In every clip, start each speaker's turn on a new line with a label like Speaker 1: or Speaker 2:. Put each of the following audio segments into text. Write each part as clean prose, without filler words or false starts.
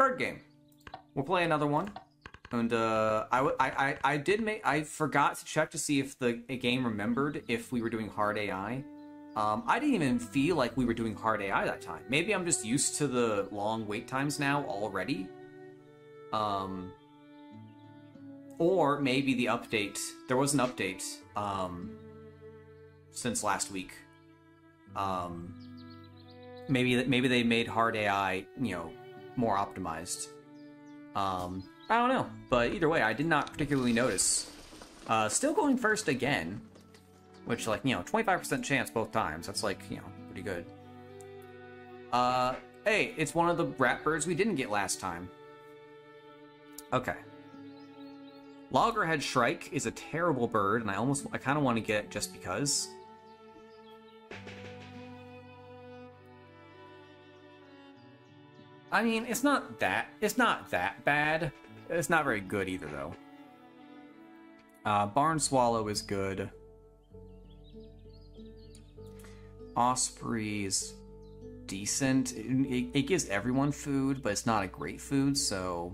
Speaker 1: bird game. We'll play another one. And I forgot to check to see if the game remembered if we were doing hard AI. I didn't even feel like we were doing hard AI that time. Maybe I'm just used to the long wait times now already. Or maybe the update, there was an update, since last week. Maybe they made hard AI, you know, more optimized. I don't know, but either way, I did not particularly notice. Still going first again, which, like, you know, 25% chance both times. That's, like, you know, pretty good. Hey, it's one of the rat birds we didn't get last time. Okay. Loggerhead Shrike is a terrible bird, and I kind of want to get it just because. I mean, it's not that bad. It's not very good either, though. Barn Swallow is good. Osprey's decent. It gives everyone food, but it's not a great food, so...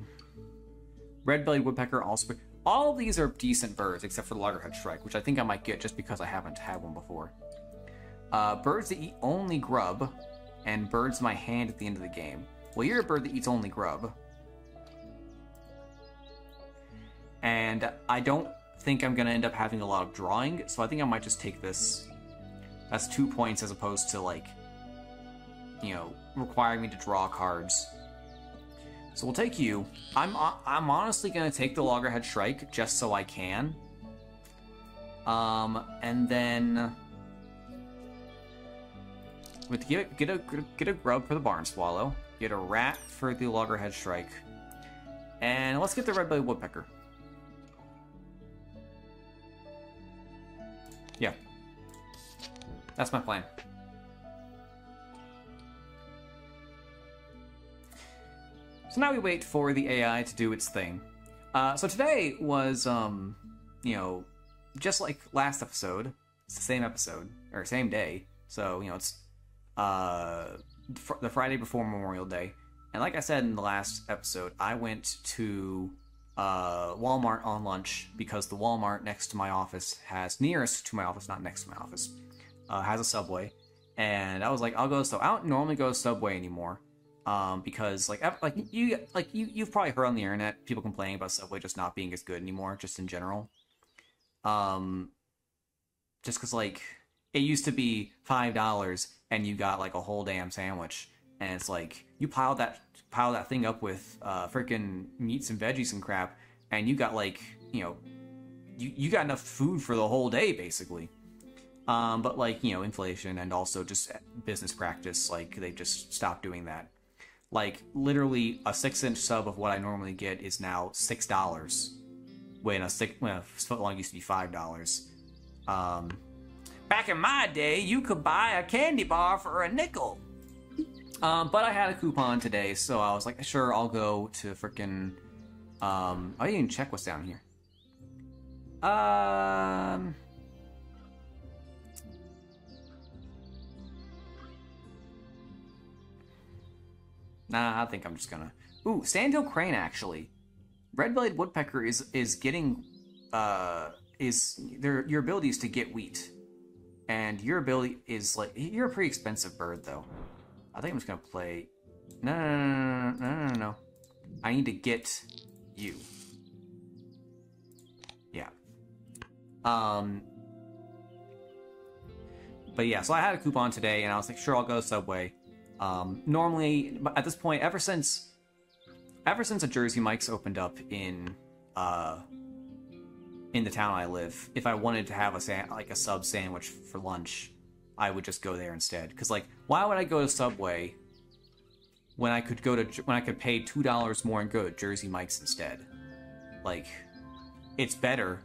Speaker 1: Red-bellied Woodpecker, Osprey... All of these are decent birds, except for the Loggerhead Shrike, which I think I might get just because I haven't had one before. Birds that eat only grub, and birds in my hand at the end of the game. Well, you're a bird that eats only grub. And I don't think I'm going to end up having a lot of drawing, so I think I might just take this. That's 2 points as opposed to, like, you know, requiring me to draw cards. So we'll take you. I'm honestly going to take the Loggerhead Shrike just so I can. And then... Get a grub for the Barn Swallow. Get a rat for the Loggerhead Shrike. And let's get the Red-bellied Woodpecker. Yeah. That's my plan. So now we wait for the AI to do its thing. So today was, you know, just like last episode. It's the same episode, or same day. So, you know, it's the Friday before Memorial Day. And like I said in the last episode, I went to Walmart on lunch because the Walmart next to my office nearest to my office, not next to my office, has a Subway. And I was like, I'll go. So I don't normally go to Subway anymore. Because you've probably heard on the internet people complaining about Subway just not being as good anymore, just in general. Just because, like, it used to be $5 and you got like a whole damn sandwich, and it's like you pile that thing up with freaking meats and veggies and crap, and you got, like, you know, you got enough food for the whole day basically. But, like, you know, inflation and also just business practice, like, they just stopped doing that. Like, literally, a 6-inch sub of what I normally get is now $6. When a footlong used to be $5. Back in my day, you could buy a candy bar for a nickel. But I had a coupon today, so I was like, sure, I'll go to frickin'... I didn't even check what's down here. Nah, I think I'm just gonna... Ooh, Sandhill Crane, actually. Red-bellied Woodpecker is getting... your ability is to get wheat. And your ability is, like... You're a pretty expensive bird, though. I think I'm just gonna play... No. I need to get you. Yeah. But yeah, so I had a coupon today, and I was like, sure, I'll go to Subway. Normally, at this point, ever since a Jersey Mike's opened up in the town I live, if I wanted to have a sub sandwich for lunch, I would just go there instead. Because, like, why would I go to Subway when I could pay $2 more and go to Jersey Mike's instead? Like, it's better,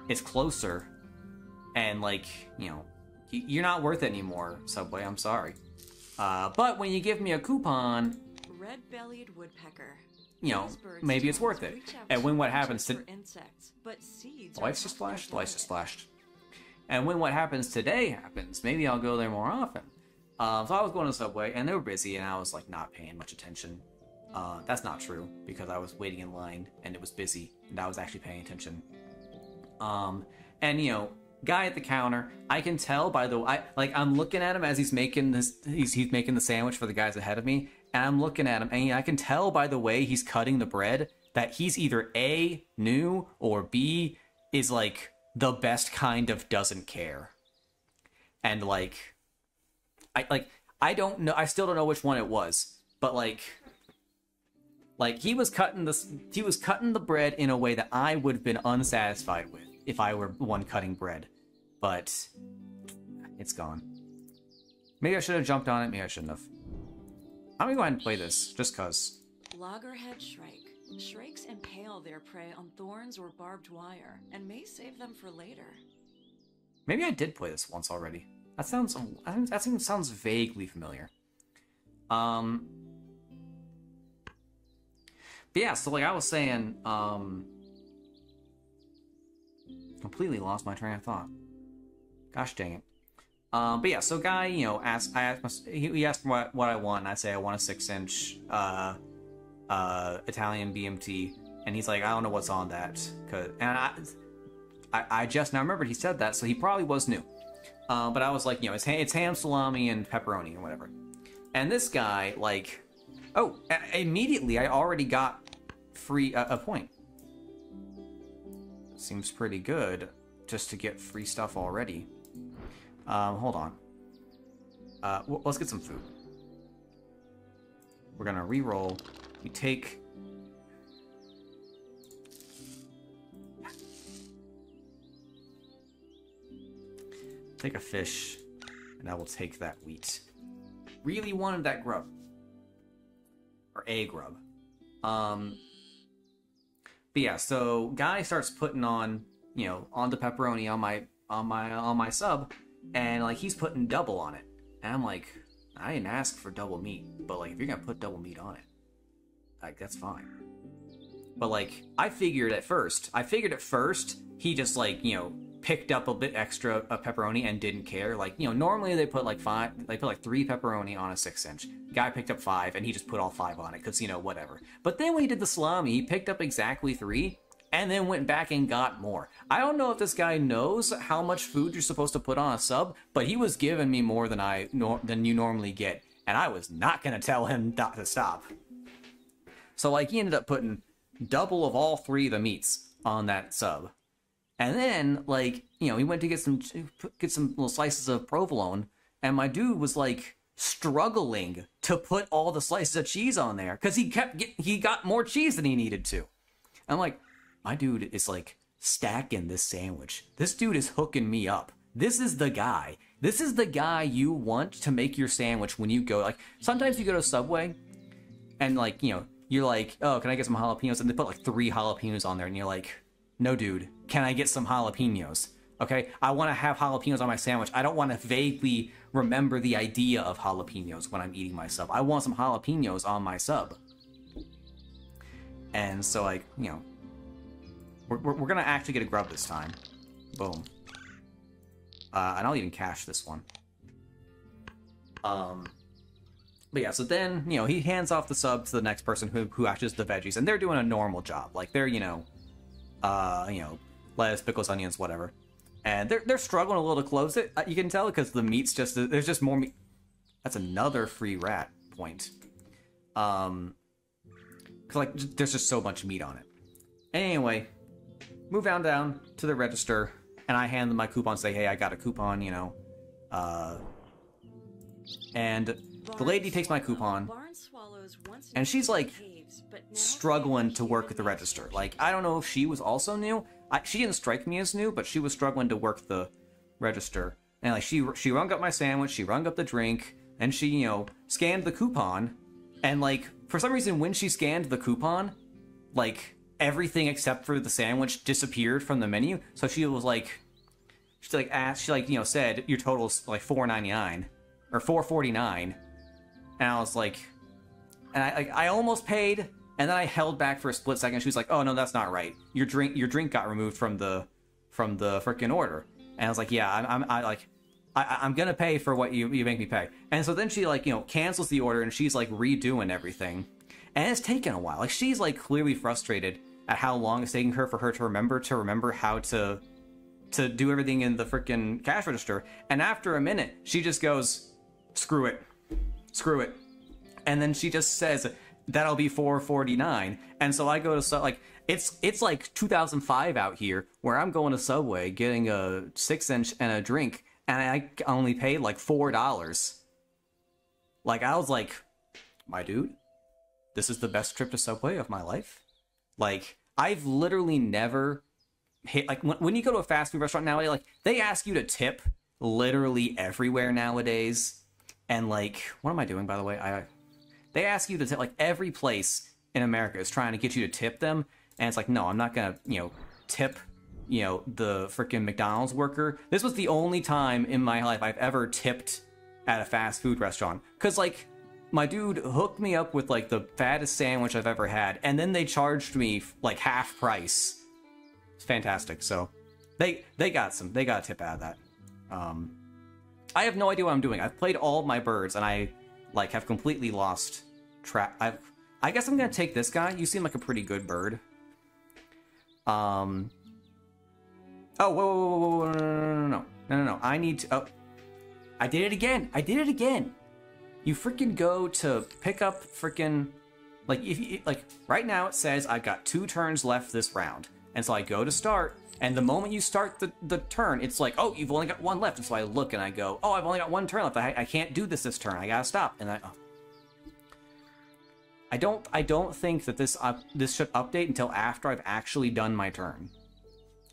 Speaker 1: it's closer, and, like, you know, you're not worth it anymore, Subway. I'm sorry. But when you give me a coupon,
Speaker 2: red-bellied woodpecker,
Speaker 1: you know, maybe it's worth it. And when what happens to...
Speaker 2: insects, but seeds
Speaker 1: The lights just flashed? The lights just flashed. And when what happens today happens, maybe I'll go there more often. So I was going to Subway, and they were busy, and I was, like, not paying much attention. That's not true, because I was waiting in line and it was busy and I was actually paying attention. And you know, guy at the counter, I can tell by the I'm looking at him as he's making he's making the sandwich for the guys ahead of me, and I'm looking at him, and I can tell by the way he's cutting the bread that he's either A, new, or B, is like the best kind of doesn't care. And I don't know, I still don't know which one it was, but like he was cutting the bread in a way that I would have been unsatisfied with if I were one cutting bread. But it's gone. Maybe I should have jumped on it, maybe I shouldn't have. I'm gonna go ahead and play this, just cause.
Speaker 2: Loggerhead Shrike. Shrikes impale their prey on thorns or barbed wire, and may save them for later.
Speaker 1: Maybe I did play this once already. That sounds vaguely familiar. But yeah, so like I was saying, completely lost my train of thought. Gosh dang it. But yeah, so guy, you know, he asked what I want, and I say I want a 6-inch Italian BMT, and he's like, I don't know what's on that, I just now remembered he said that, so he probably was new. But I was like, you know, it's ham, salami, and pepperoni or whatever. And this guy, like, immediately I already got free a point. Seems pretty good just to get free stuff already. Hold on. Let's get some food. We're gonna re-roll. We take... Take a fish, and I will take that wheat. Really wanted that grub. Or a grub. But yeah, so guy starts putting on, you know, on the pepperoni on my sub, and like he's putting double on it. And I'm like, I didn't ask for double meat, but like if you're gonna put double meat on it, like that's fine. But like I figured at first he just like, you know, picked up a bit extra of pepperoni and didn't care. Like, you know, normally they put like 3 pepperoni on a 6-inch. Guy picked up 5 and he just put all 5 on it because, you know, whatever. But then when he did the salami, he picked up exactly 3 and then went back and got more. I don't know if this guy knows how much food you're supposed to put on a sub, but he was giving me more than than you normally get, and I was not gonna tell him not to stop. So like he ended up putting double of all 3 of the meats on that sub. And then, like, you know, he went to get some little slices of provolone, and my dude was, like, struggling to put all the slices of cheese on there, because he got more cheese than he needed to. I'm like, my dude is, like, stacking this sandwich. This dude is hooking me up. This is the guy. This is the guy you want to make your sandwich when you go, like, sometimes you go to Subway, and, like, you know, you're like, oh, can I get some jalapenos? And they put, like, 3 jalapenos on there, and you're like... No, dude, can I get some jalapenos? Okay, I want to have jalapenos on my sandwich. I don't want to vaguely remember the idea of jalapenos when I'm eating my sub. I want some jalapenos on my sub. And so, like, you know, we're going to actually get a grub this time. Boom. And I'll even cache this one. But yeah, so then, you know, he hands off the sub to the next person who actually does the veggies. And they're doing a normal job. Like, they're, you know, lettuce, pickles, onions, whatever. And they're struggling a little to close it. You can tell because the meat's just, there's just more meat. That's another free rat point. Cause like, there's just so much meat on it. Anyway, move down to the register, and I hand them my coupon, say, hey, I got a coupon, you know. And the lady takes my coupon, and she's like, struggling to work at the register. Like, I don't know if she was also new. She didn't strike me as new, but she was struggling to work the register. And like she rung up my sandwich, she rung up the drink, and she, you know, scanned the coupon. And like for some reason, when she scanned the coupon, like everything except for the sandwich disappeared from the menu. So she was like, you know, said your total's like $4.99 or $4.49, and I was like. And I almost paid, and then I held back for a split second. She was like, "Oh no, that's not right. Your drink got removed from the frickin' order." And I was like, "Yeah, I'm gonna pay for what you make me pay." And so then she like, you know, cancels the order, and she's like redoing everything. And it's taken a while. Like, she's, like, clearly frustrated at how long it's taking her for her to remember how to do everything in the freaking cash register. And after a minute, she just goes, screw it. Screw it. And then she just says, that'll be $4.49. And so I go to, like, it's like 2005 out here, where I'm going to Subway, getting a 6-inch and a drink, and I only paid, like, $4. Like, I was like, my dude, this is the best trip to Subway of my life. Like, I've literally never hit, like, when you go to a fast food restaurant nowadays, like, they ask you to tip literally everywhere nowadays. And, like, what am I doing, by the way? They ask you to tip, like, every place in America is trying to get you to tip them. And it's like, no, I'm not gonna, tip, the freaking McDonald's worker. This was the only time in my life I've ever tipped at a fast food restaurant. Because, like, my dude hooked me up with, like, the fattest sandwich I've ever had. And then they charged me, like, half price. It's fantastic. So, they got a tip out of that. I have no idea what I'm doing. I've played all of my birds, and I, like, have completely lost track. I guess I'm gonna take this guy. You seem like a pretty good bird. Oh, whoa, no. I need to, I did it again. You freaking go to pick up freaking, like, if you, like, right now it says I've got 2 turns left this round. And so I go to start, and the moment you start the turn, it's like, oh, you've only got 1 left. And so I look and I go, oh, I've only got 1 turn left. I can't do this turn. I gotta stop. And I don't think that this should update until after I've actually done my turn.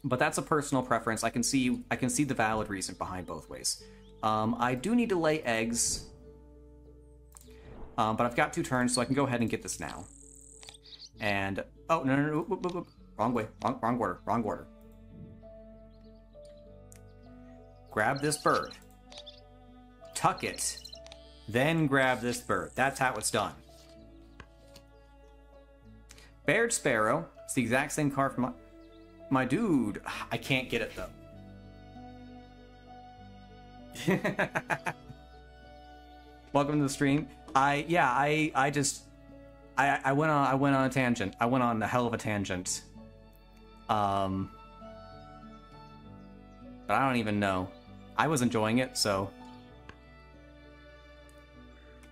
Speaker 1: But that's a personal preference. I can see the valid reason behind both ways. I do need to lay eggs. But I've got 2 turns, so I can go ahead and get this now. And oh, no. Wrong way. Wrong order. Grab this bird. Tuck it. Then grab this bird. That's how it's done. Baird Sparrow. It's the exact same card from my dude. I can't get it though. Welcome to the stream. I went on a tangent. I went on a hell of a tangent. But I don't even know. I was enjoying it, so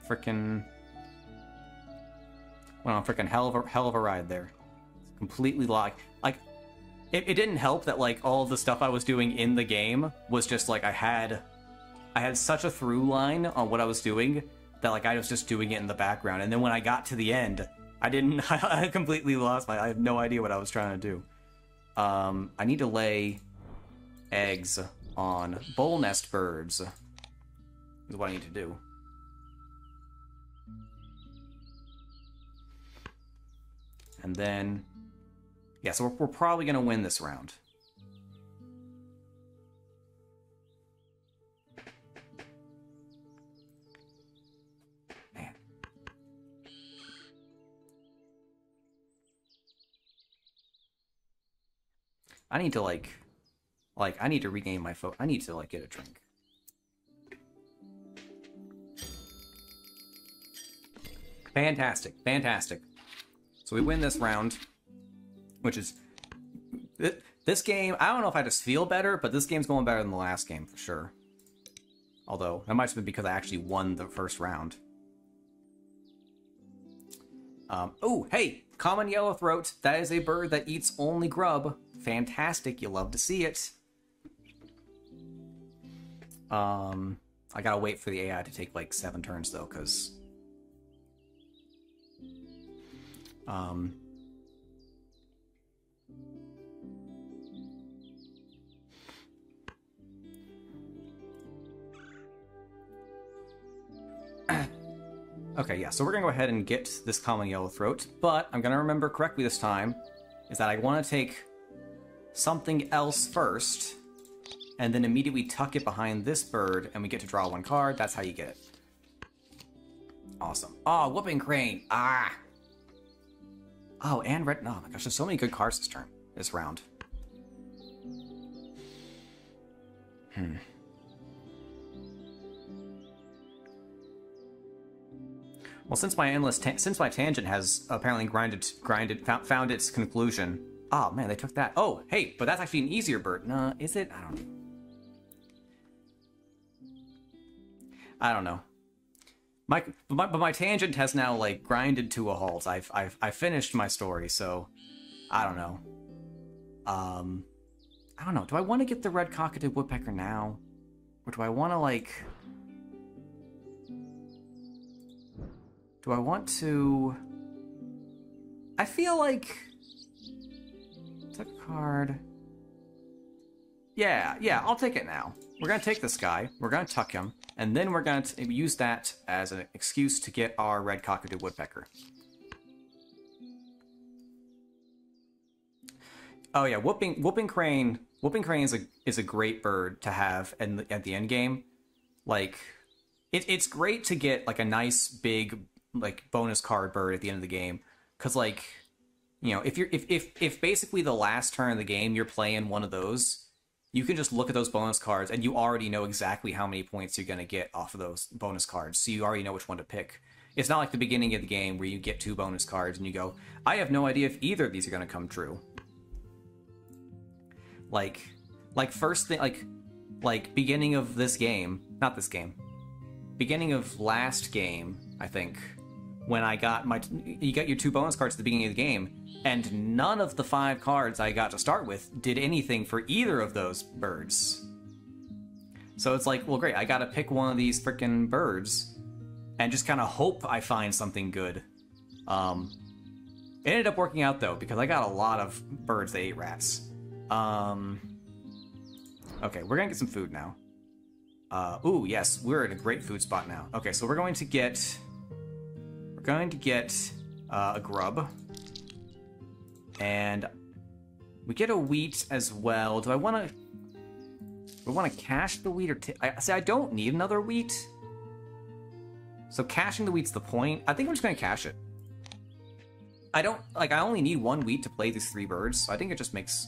Speaker 1: freaking went on freaking hell of a ride there. Completely locked. Like, it didn't help that, like, all of the stuff I was doing in the game was just like I had such a through line on what I was doing that, like, I was just doing it in the background. And then when I got to the end, I completely lost I had no idea what I was trying to do. I need to lay eggs on bowl nest birds. Is what I need to do. And then, yeah, so we're probably going to win this round. Man. I need to, I need to regain my focus. I need to, like, get a drink. Fantastic. So we win this round, which is... This game, I don't know if I just feel better, but this game's going better than the last game, for sure. Although, that might have been because I actually won the first round. Oh, hey! Common yellowthroat. That is a bird that eats only grub. Fantastic, you love to see it. I gotta wait for the AI to take, like, 7 turns, though, because... Okay, yeah, so we're gonna go ahead and get this common yellowthroat, but I'm gonna remember correctly this time, is that I want to take something else first, and then immediately tuck it behind this bird, and we get to draw 1 card. That's how you get it. Awesome. Oh, Whooping Crane! Ah! Oh, and red... Oh my gosh, there's so many good cards this round. Well, since my tangent has apparently found its conclusion. Oh man, they took that. Oh, hey, but that's actually an easier bird. Nah, is it? I don't know. But my tangent has now like grinded to a halt. I've finished my story, so I don't know. I don't know. Do I want to get the red cockaded woodpecker now, or do I want to like? Do I want to? I feel like take a card. Yeah, I'll take it now. We're gonna take this guy. We're gonna tuck him. And then we're going to use that as an excuse to get our red cockaded woodpecker. Oh yeah, whooping crane is a great bird to have at the end game. Like, it's great to get like a nice big like bonus card bird at the end of the game, because like, you know, if basically the last turn of the game you're playing one of those. You can just look at those bonus cards, and you already know exactly how many points you're going to get off of those bonus cards, so you already know which one to pick. It's not like the beginning of the game where you get 2 bonus cards, and you go, I have no idea if either of these are going to come true. Like first thing, like beginning of this game, not this game, beginning of last game, I think, when I got you got your 2 bonus cards at the beginning of the game, and none of the 5 cards I got to start with did anything for either of those birds. So it's like, well, great, I gotta pick one of these freaking birds and just kind of hope I find something good. It ended up working out, though, because I got a lot of birds that ate rats. Okay, we're gonna get some food now. Ooh, yes, we're in a great food spot now. Okay, so we're going to get a grub. And we get a wheat as well. Do I want to cache the wheat or I don't need another wheat. So caching the wheat's the point. I think I'm just going to cache it. I only need 1 wheat to play these 3 birds, so I think it just makes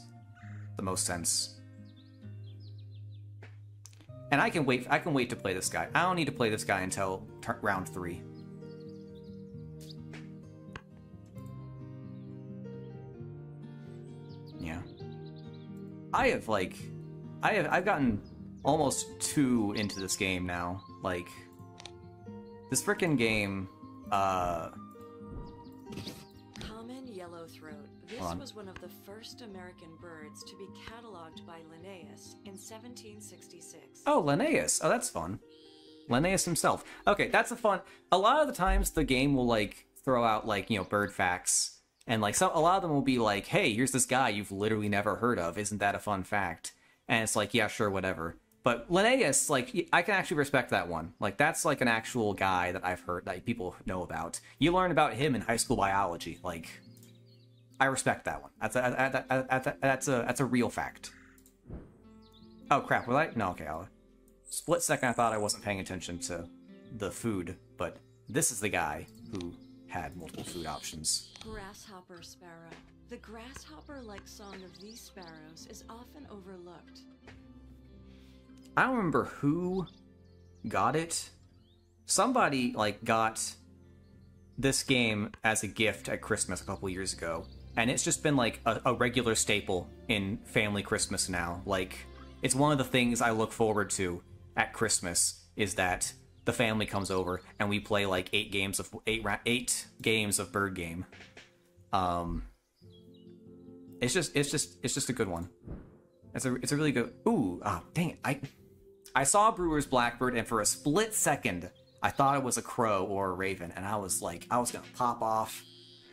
Speaker 1: the most sense. And I can wait to play this guy. I don't need to play this guy until round 3. Yeah. I've gotten almost too into this game now. Like, this frickin' game,
Speaker 2: Common yellowthroat. This was one of the first American birds to be cataloged by Linnaeus in 1766.
Speaker 1: Oh, Linnaeus. Oh, that's fun. Linnaeus himself. Okay, that's a fun... A lot of the times the game will, like, throw out, like, you know, bird facts. And, like, a lot of them will be like, hey, here's this guy you've literally never heard of. Isn't that a fun fact? And it's like, yeah, sure, whatever. But Linnaeus, like, I can actually respect that one. Like, that's, like, an actual guy that I've heard, that people know about. You learn about him in high school biology. Like, I respect that one. That's a real fact. Oh, crap, was I? No, okay, split second I thought I wasn't paying attention to the food, but this is the guy who had multiple food options.
Speaker 2: Grasshopper sparrow. The grasshopper-like song of these sparrows is often overlooked.
Speaker 1: I don't remember who got it. Somebody, like, got this game as a gift at Christmas a couple years ago, and it's just been, like, a regular staple in family Christmas now. Like, it's one of the things I look forward to at Christmas, is that the family comes over and we play like 8 games of bird game. It's just a good one. It's a really good. Ooh, dang it! I saw Brewer's Blackbird, and for a split second I thought it was a crow or a raven, and I was like, I was gonna pop off.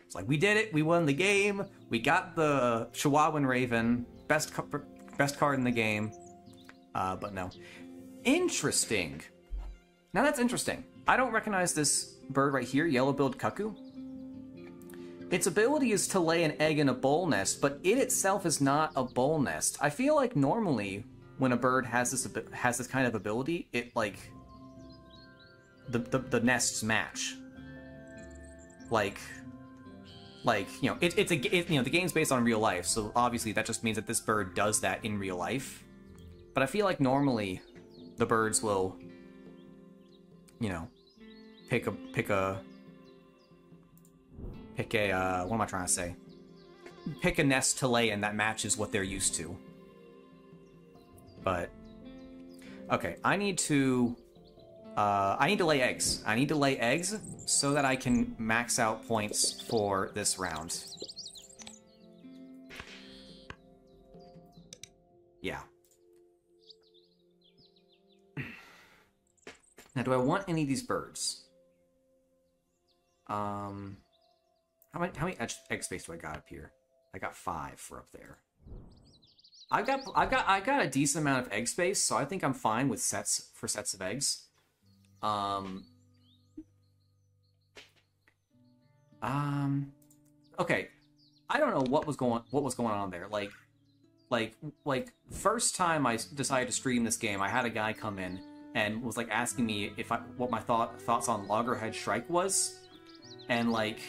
Speaker 1: It's like, we did it! We won the game. We got the Chihuahuan Raven, best card in the game. But no. Interesting. Now that's interesting. I don't recognize this bird right here, yellow-billed cuckoo. Its ability is to lay an egg in a bowl nest, but it itself is not a bowl nest. I feel like normally when a bird has this kind of ability, it like the nests match. Like you know, the game's based on real life, so obviously that just means that this bird does that in real life. But I feel like normally the birds will, you know, pick a Pick a, what am I trying to say? Pick a nest to lay in that matches what they're used to. But, okay, I need to lay eggs. I need to lay eggs so that I can max out points for this round. Yeah. Now, do I want any of these birds? How many egg space do I got up here? I got 5 for up there. I got a decent amount of egg space, so I think I'm fine with sets of eggs. Okay. I don't know what was going on there. Like first time I decided to stream this game, I had a guy come in and was like asking me what my thoughts on Loggerhead Shrike was, and like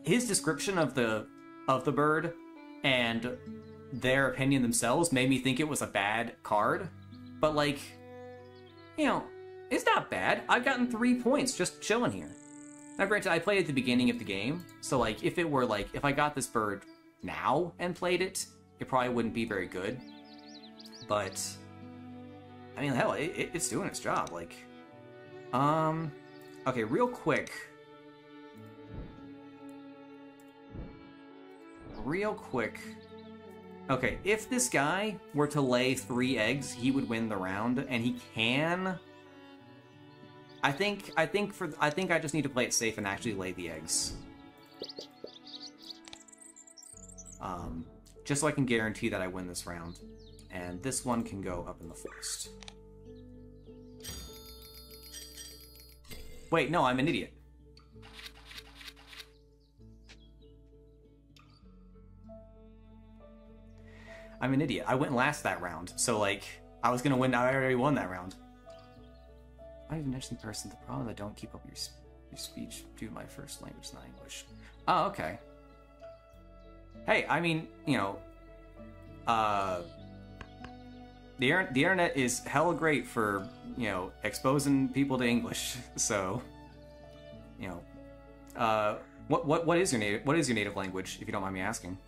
Speaker 1: his description of the bird and their opinion themselves made me think it was a bad card. But like, you know, it's not bad. I've gotten 3 points just chilling here. Now granted, I played at the beginning of the game, so like if I got this bird now and played it, it probably wouldn't be very good. But I mean, hell, it's doing its job. Like, okay, real quick. Okay, if this guy were to lay 3 eggs, he would win the round, and he can. I think I just need to play it safe and actually lay the eggs. Just so I can guarantee that I win this round. And this one can go up in the forest. Wait, no, I'm an idiot. I'm an idiot. I went last that round, so like, I was gonna win. I already won that round. I'm an interesting person. The problem is I don't keep up your speech due to my first language is not English. Oh, okay. Hey, I mean, you know, the internet is hella great for, you know, exposing people to English. So, you know, what is your native language, if you don't mind me asking?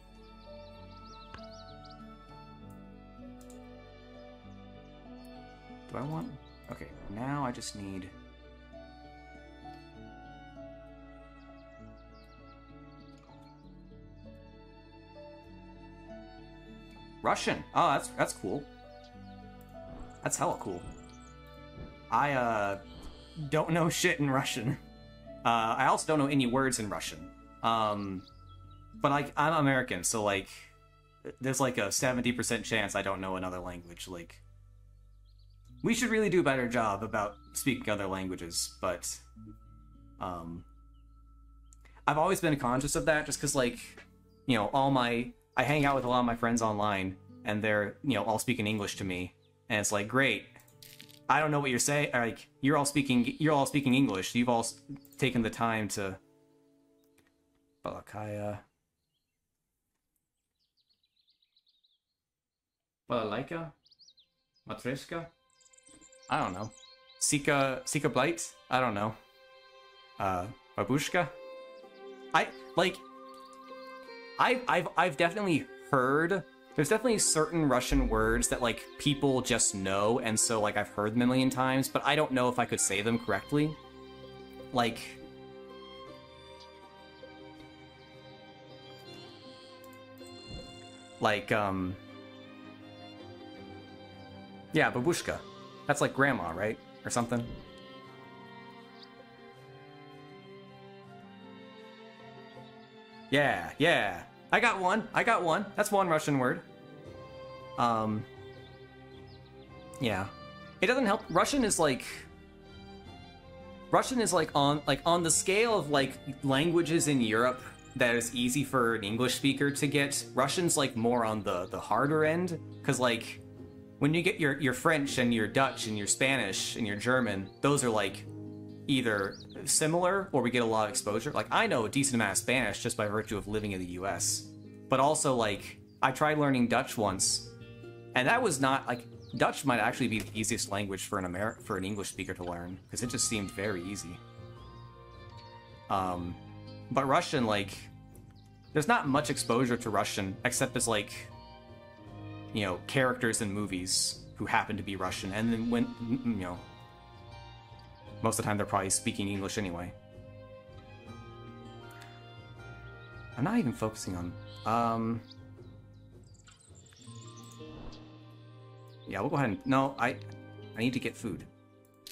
Speaker 1: Do I want? Okay, now I just need. Russian. Oh, that's cool. That's hella cool. I don't know shit in Russian. I also don't know any words in Russian. But I'm American, so like, there's like a 70% chance I don't know another language. Like, we should really do a better job about speaking other languages, but I've always been conscious of that, just because, like, you know, I hang out with a lot of my friends online, and they're, you know, all speaking English to me, and it's like, great, I don't know what you're saying. Like, you're all speaking English. You've all taken the time to. Balakaya. Balalaika? Matryoshka? I don't know. Sika Blight? I don't know. Babushka? I've definitely heard. There's definitely certain Russian words that, like, people just know, and so, like, I've heard them a million times, but I don't know if I could say them correctly. Like, yeah, babushka. That's like grandma, right? Or something? Yeah, yeah. I got one. That's one Russian word. Yeah. It doesn't help. Russian is like on the scale of like languages in Europe that is easy for an English speaker to get. Russian's like more on the harder end, because like when you get your French and your Dutch and your Spanish and your German, those are like either similar or we get a lot of exposure. Like, I know a decent amount of Spanish just by virtue of living in the US, but also like I tried learning Dutch once, and that was not like, Dutch might actually be the easiest language for an English speaker to learn, because it just seemed very easy. But Russian, like, there's not much exposure to Russian except as like, you know, characters in movies who happen to be Russian, and then when, you know, most of the time they're probably speaking English anyway. I'm not even focusing on, yeah, we'll go ahead and, no, I need to get food.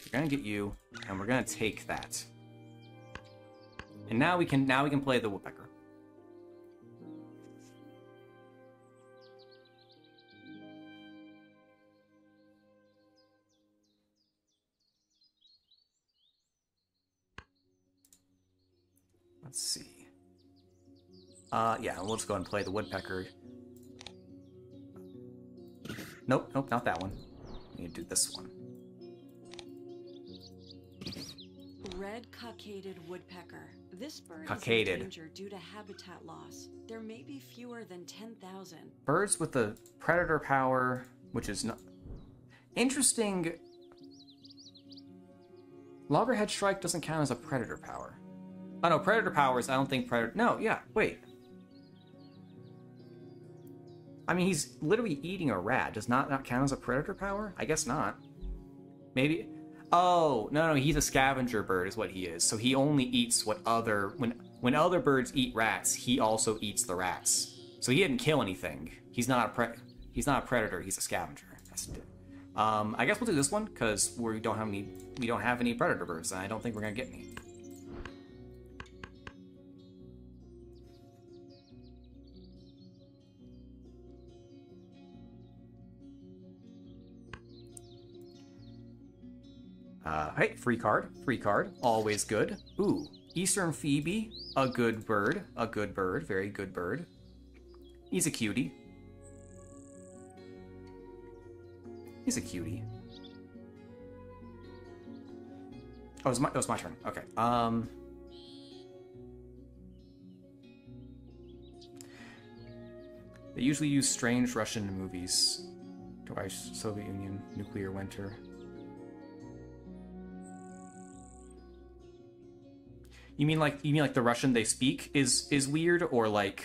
Speaker 1: We're gonna get you, and we're gonna take that. And now we can play the woodpecker. Let's see. Yeah, we'll just go ahead and play the woodpecker. Nope, not that one. We need to do this one.
Speaker 2: Red cockaded woodpecker. This bird
Speaker 1: Cockaded.
Speaker 2: is in danger due to habitat loss. There may be fewer than 10,000.
Speaker 1: Birds with the predator power, which is not interesting. Loggerhead strike doesn't count as a predator power. Oh no, predator powers. I don't think predator. No, yeah, wait. I mean, he's literally eating a rat. Does not count as a predator power? I guess not. Maybe. Oh no, he's a scavenger bird, is what he is. So he only eats what other when other birds eat rats, he also eats the rats. So he didn't kill anything. He's not a predator. He's a scavenger. That's it. I guess we'll do this one because we don't have any predator birds, and I don't think we're gonna get any. Hey, free card, always good. Ooh, Eastern Phoebe, a good bird, very good bird. He's a cutie. He's a cutie. Oh, it was my turn. Okay. They usually use strange Russian movies. Twice, Soviet Union, nuclear winter. You mean like the Russian they speak is weird, or like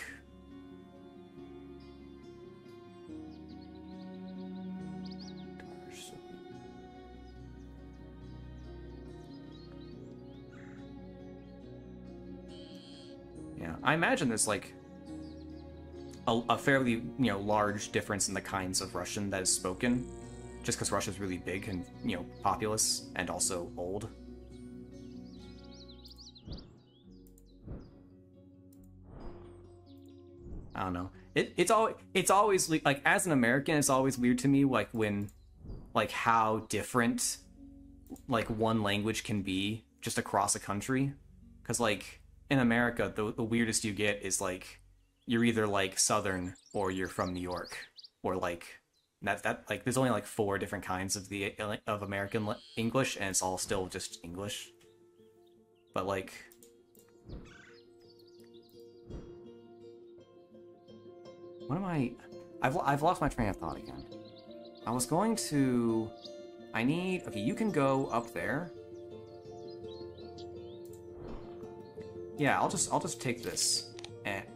Speaker 1: yeah, I imagine there's like a fairly, you know, large difference in the kinds of Russian that is spoken, just because Russia's really big and, you know, populous and also old. I don't know. It's always like, as an American, it's always weird to me, like when, like how different like one language can be just across a country. Because like in America, the weirdest you get is like you're either like Southern or you're from New York, or like that like there's only like 4 different kinds of American English, and it's all still just English. But like. What am I? I've lost my train of thought again. I was going to. Okay, you can go up there. Yeah, I'll just take this and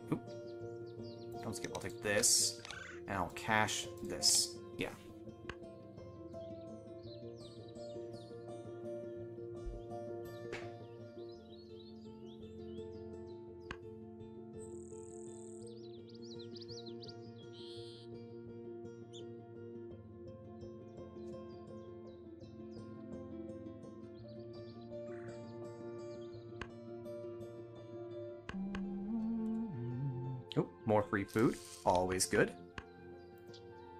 Speaker 1: don't skip. I'll take this and I'll cache this. Yeah. Oh, more free food. Always good.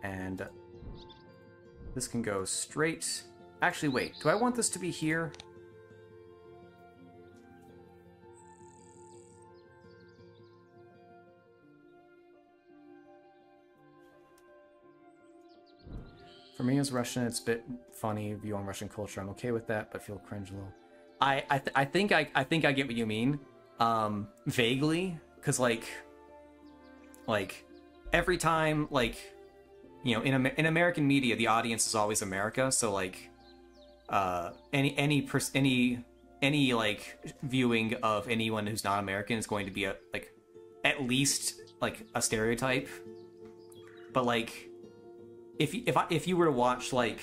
Speaker 1: And this can go straight. Actually, wait. Do I want this to be here? For me as Russian, it's a bit funny view on Russian culture. I'm okay with that, but feel cringe a little. I think I get what you mean. Vaguely, because like every time, like, you know, in American media, the audience is always America, so like any any like viewing of anyone who's not American is going to be at least like a stereotype. But like if you were to watch like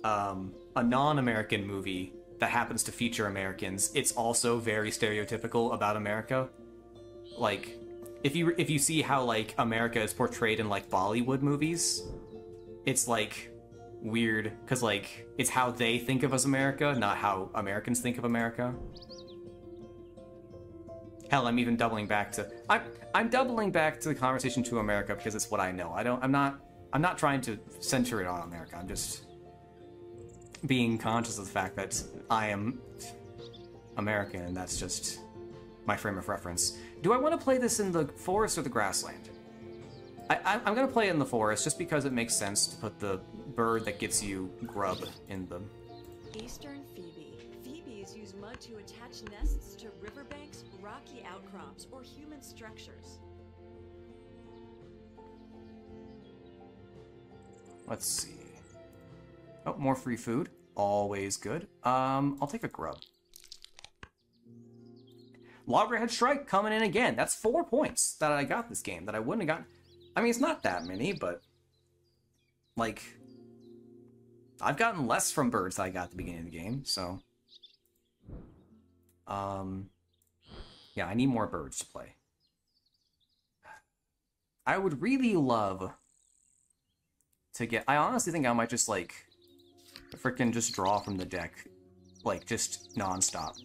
Speaker 1: a non-American movie that happens to feature Americans, it's also very stereotypical about America. Like if you see how like America is portrayed in like Bollywood movies, it's like weird because like it's how they think of as America, not how Americans think of America. Hell, I'm even doubling back to I'm doubling back to the conversation to America because it's what I know. I'm not trying to center it on America. I'm just being conscious of the fact that I am American and that's just my frame of reference. Do I want to play this in the forest or the grassland? I'm going to play it in the forest just because it makes sense to put the bird that gets you grub in the...
Speaker 2: Eastern phoebe. Phoebes use mud to attach nests to riverbanks, rocky outcrops, or human structures.
Speaker 1: Let's see. Oh, more free food. Always good. I'll take a grub. Loggerhead Strike coming in again. That's 4 points that I got this game that I wouldn't have gotten. I mean, it's not that many, but like I've gotten less from birds that I got at the beginning of the game, so yeah, I need more birds to play. I would really love to get... I honestly think I might just like freaking just draw from the deck, like just non-stop.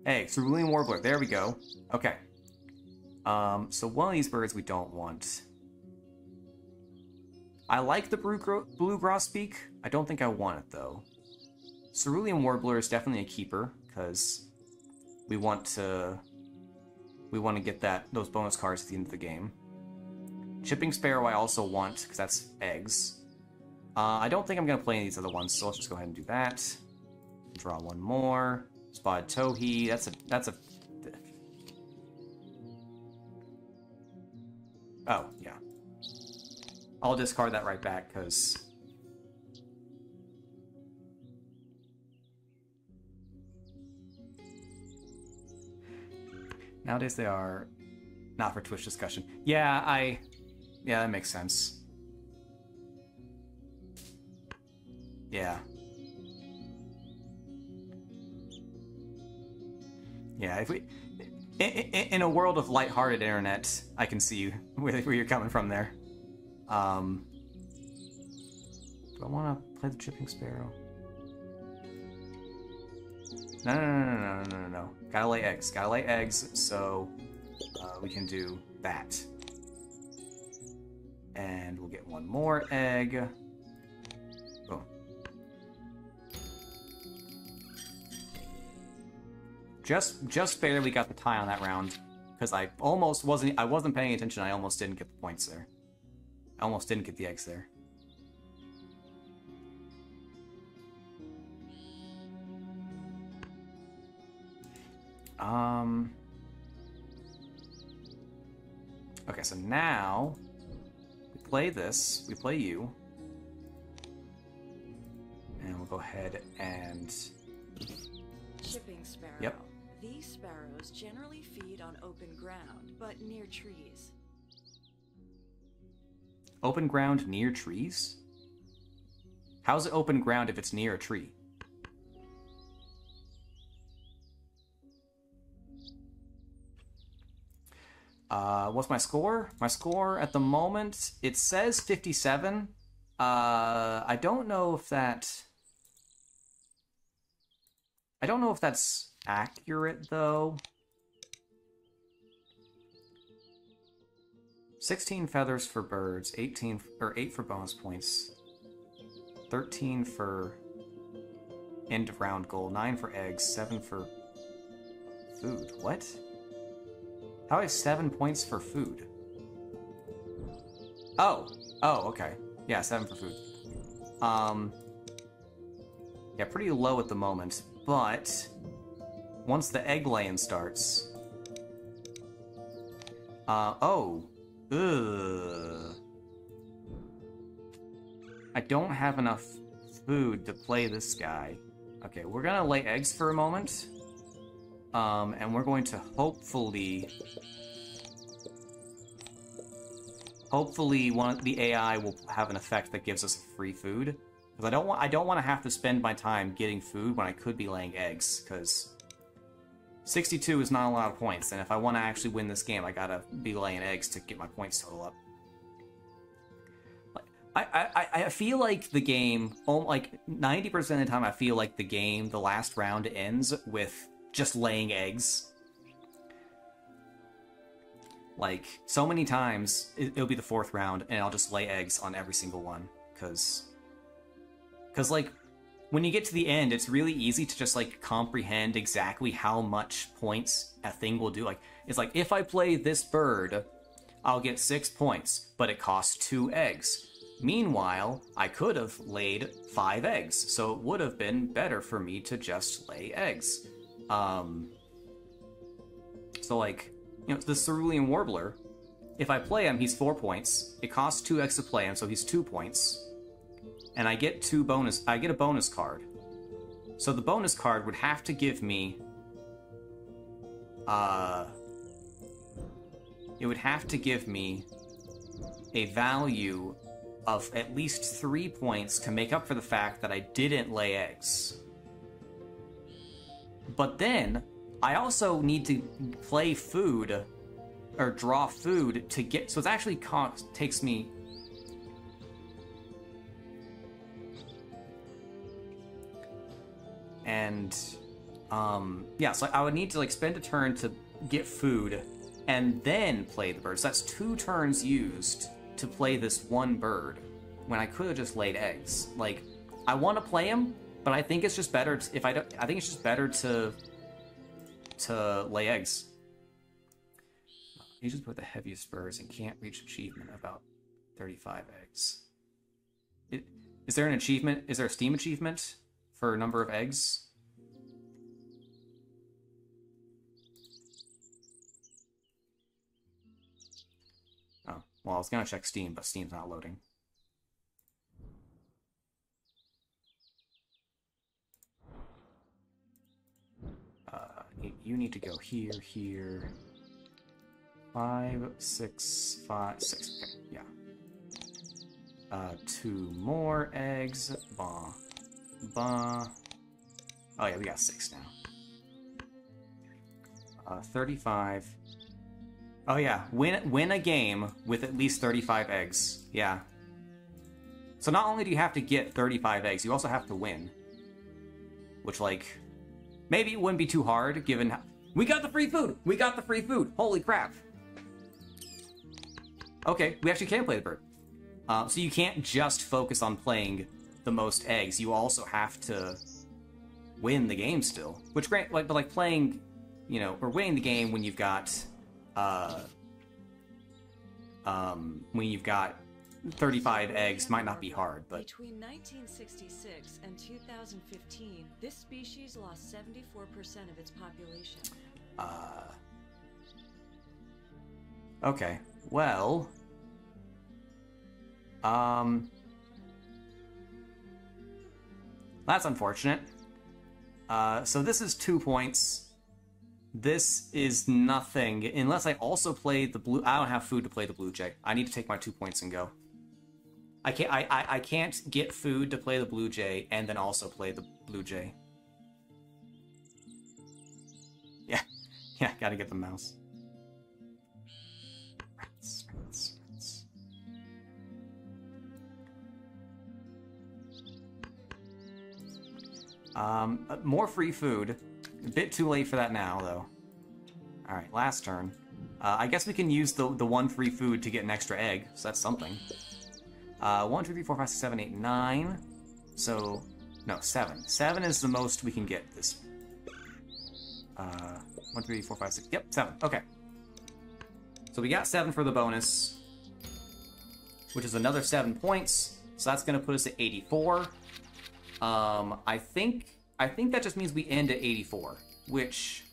Speaker 1: Hey, Cerulean Warbler, there we go. Okay. So one of these birds we don't want. I like the blue grosbeak. I don't think I want it, though. Cerulean Warbler is definitely a keeper, because we want to get those bonus cards at the end of the game. Chipping Sparrow I also want, because that's eggs. I don't think I'm going to play any of these other ones, so let's just go ahead and do that. Draw one more. Spotted Towhee, that's a... Oh, yeah. I'll discard that right back, because... Nowadays they are not for Twitch discussion. Yeah, yeah, that makes sense. Yeah. Yeah, if we... In a world of lighthearted internet, I can see where you're coming from there. Do I want to play the Chipping Sparrow? No. Gotta lay eggs, so we can do that. And we'll get one more egg. Boom. Just barely got the tie on that round, because I wasn't paying attention. I almost didn't get the points there. I almost didn't get the eggs there. Okay, so now we play this. We play you, and we'll go ahead and
Speaker 2: Chipping Sparrow.
Speaker 1: Yep.
Speaker 2: These sparrows generally feed on open ground, but near trees.
Speaker 1: Open ground near trees? How's it open ground if it's near a tree? What's my score? My score at the moment, it says 57. I don't know if that's accurate, though. 16 feathers for birds, 8 for bonus points, 13 for end of round goal, 9 for eggs, 7 for food. What? How do I have 7 points for food? Oh, okay. Yeah, 7 for food. Yeah, pretty low at the moment, but once the egg laying starts... Ugh. I don't have enough food to play this guy. Okay, we're gonna lay eggs for a moment. And we're going to hopefully the AI will have an effect that gives us free food. Because I don't want to have to spend my time getting food when I could be laying eggs, because 62 is not a lot of points, and if I want to actually win this game, I gotta be laying eggs to get my points total up. I feel like the game, like 90% of the time, I feel like the last round ends with just laying eggs. Like, so many times, it'll be the 4th round, and I'll just lay eggs on every single one, because, like, when you get to the end, it's really easy to just, like, comprehend exactly how much points a thing will do. Like, it's like, if I play this bird, I'll get 6 points, but it costs 2 eggs. Meanwhile, I could have laid 5 eggs, so it would have been better for me to just lay eggs. So, like, you know, the Cerulean Warbler, if I play him, he's 4 points. It costs 2 eggs to play him, so he's 2 points. And I get a bonus card. So the bonus card would have to give me... it would have to give me a value of at least 3 points to make up for the fact that I didn't lay eggs. But then, I also need to play food, or draw food to get... So it actually takes me... And, yeah, so I would need to, like, spend a turn to get food, and then play the bird. So that's 2 turns used to play this one bird, when I could have just laid eggs. Like, I want to play him, but I think it's just better I think it's just better to lay eggs. You just put the heaviest spurs and can't reach achievement about 35 eggs. Is there an achievement? Is there a Steam achievement for a number of eggs? Oh, well, I was gonna check Steam, but Steam's not loading. You need to go here, here. 5, 6, 5, 6. Okay, yeah. 2 more eggs. Bah. Bah. Oh yeah, we got 6 now. 35. Oh yeah, win a game with at least 35 eggs. Yeah. So not only do you have to get 35 eggs, you also have to win. Which, like, maybe it wouldn't be too hard, given how... We got the free food! We got the free food! Holy crap! Okay, we actually can play the bird. So you can't just focus on playing the most eggs. You also have to win the game still. Which, great, like, but like playing, you know, or winning the game when you've got, 35 eggs might not be hard, but...
Speaker 2: Between 1966 and 2015, this species lost 74% of its population.
Speaker 1: Okay. Well... That's unfortunate. So this is 2 points. This is nothing, unless I also play the blue... I don't have food to play the blue jay. I need to take my 2 points and go. I can't get food to play the blue jay and then also play the blue jay. Yeah, yeah, gotta get the mouse. Rats, rats, rats. More free food. A bit too late for that now, though. Alright, last turn. I guess we can use the 1 free food to get an extra egg, so that's something. 1, 2, 3, 4, 5, 6, 7, 8, 9. So, no, 7. 7 is the most we can get this. 1, 2, 3, 4, 5, 6. Yep, 7. Okay. So we got 7 for the bonus, which is another 7 points. So that's going to put us at 84. I think that just means we end at 84, which...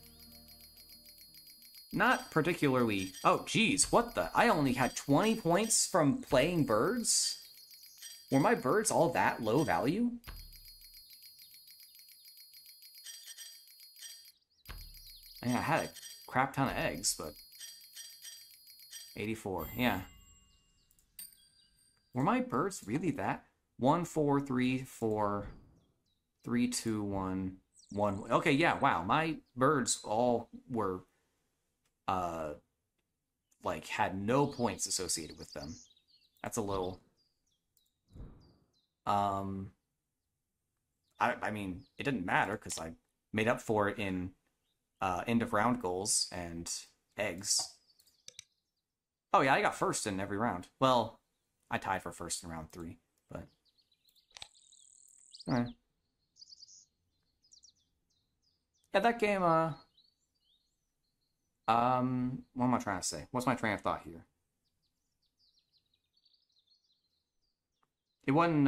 Speaker 1: Not particularly... Oh, geez, what the... I only had 20 points from playing birds? Were my birds all that low value? Yeah, I had a crap ton of eggs, but 84. Yeah. Were my birds really that? 1, 4, 3, 4, 3, 2, 1, 1. Okay, yeah, wow. My birds all were like had no points associated with them. That's a little um I mean, it didn't matter because I made up for it in end of round goals and eggs. Oh yeah, I got first in every round. Well, I tied for first in round 3, but alright. Yeah, that game. What am I trying to say? What's my train of thought here? It wasn't.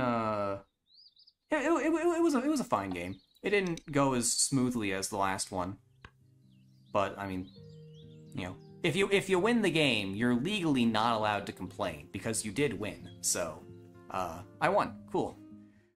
Speaker 1: It was a fine game. It didn't go as smoothly as the last one, but I mean, you know, if you win the game, you're legally not allowed to complain because you did win. So, I won. Cool.